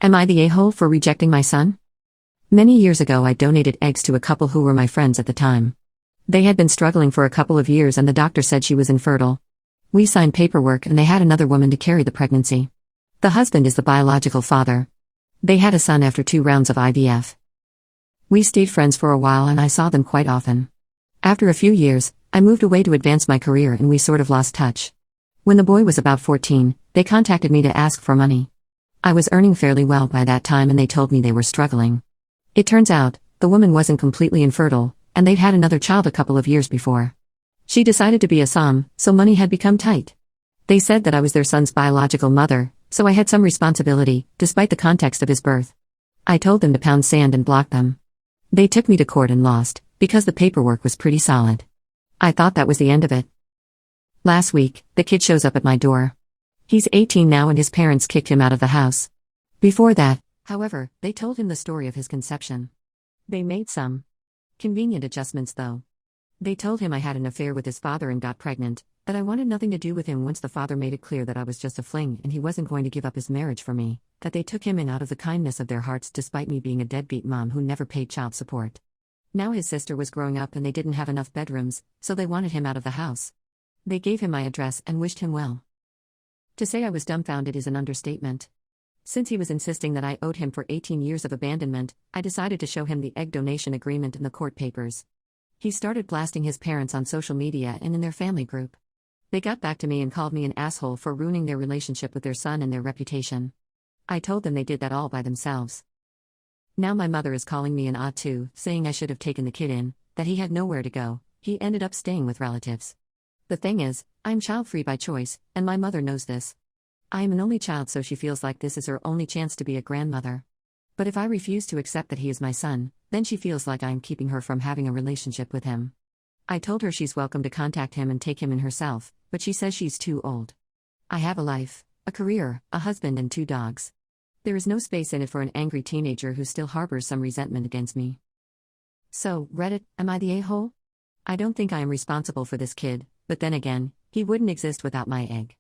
Am I the a-hole for rejecting my son? Many years ago, I donated eggs to a couple who were my friends at the time. They had been struggling for a couple of years and the doctor said she was infertile. We signed paperwork and they had another woman to carry the pregnancy. The husband is the biological father. They had a son after 2 rounds of IVF. We stayed friends for a while and I saw them quite often. After a few years, I moved away to advance my career and we sort of lost touch. When the boy was about 14, they contacted me to ask for money. I was earning fairly well by that time and they told me they were struggling. It turns out, the woman wasn't completely infertile, and they'd had another child a couple of years before. She decided to be a som, so money had become tight. They said that I was their son's biological mother, so I had some responsibility, despite the context of his birth. I told them to pound sand and block them. They took me to court and lost, because the paperwork was pretty solid. I thought that was the end of it. Last week, the kid shows up at my door. He's 18 now and his parents kicked him out of the house. Before that, however, they told him the story of his conception. They made some convenient adjustments though. They told him I had an affair with his father and got pregnant, that I wanted nothing to do with him once the father made it clear that I was just a fling and he wasn't going to give up his marriage for me, that they took him in out of the kindness of their hearts despite me being a deadbeat mom who never paid child support. Now his sister was growing up and they didn't have enough bedrooms, so they wanted him out of the house. They gave him my address and wished him well. To say I was dumbfounded is an understatement. Since he was insisting that I owed him for 18 years of abandonment, I decided to show him the egg donation agreement in the court papers. He started blasting his parents on social media and in their family group. They got back to me and called me an asshole for ruining their relationship with their son and their reputation. I told them they did that all by themselves. Now my mother is calling me an odd too, saying I should have taken the kid in, that he had nowhere to go, he ended up staying with relatives. The thing is, I'm child-free by choice, and my mother knows this. I am an only child so she feels like this is her only chance to be a grandmother. But if I refuse to accept that he is my son, then she feels like I am keeping her from having a relationship with him. I told her she's welcome to contact him and take him in herself, but she says she's too old. I have a life, a career, a husband and 2 dogs. There is no space in it for an angry teenager who still harbors some resentment against me. So, Reddit, am I the a-hole? I don't think I am responsible for this kid, but then again, he wouldn't exist without my egg.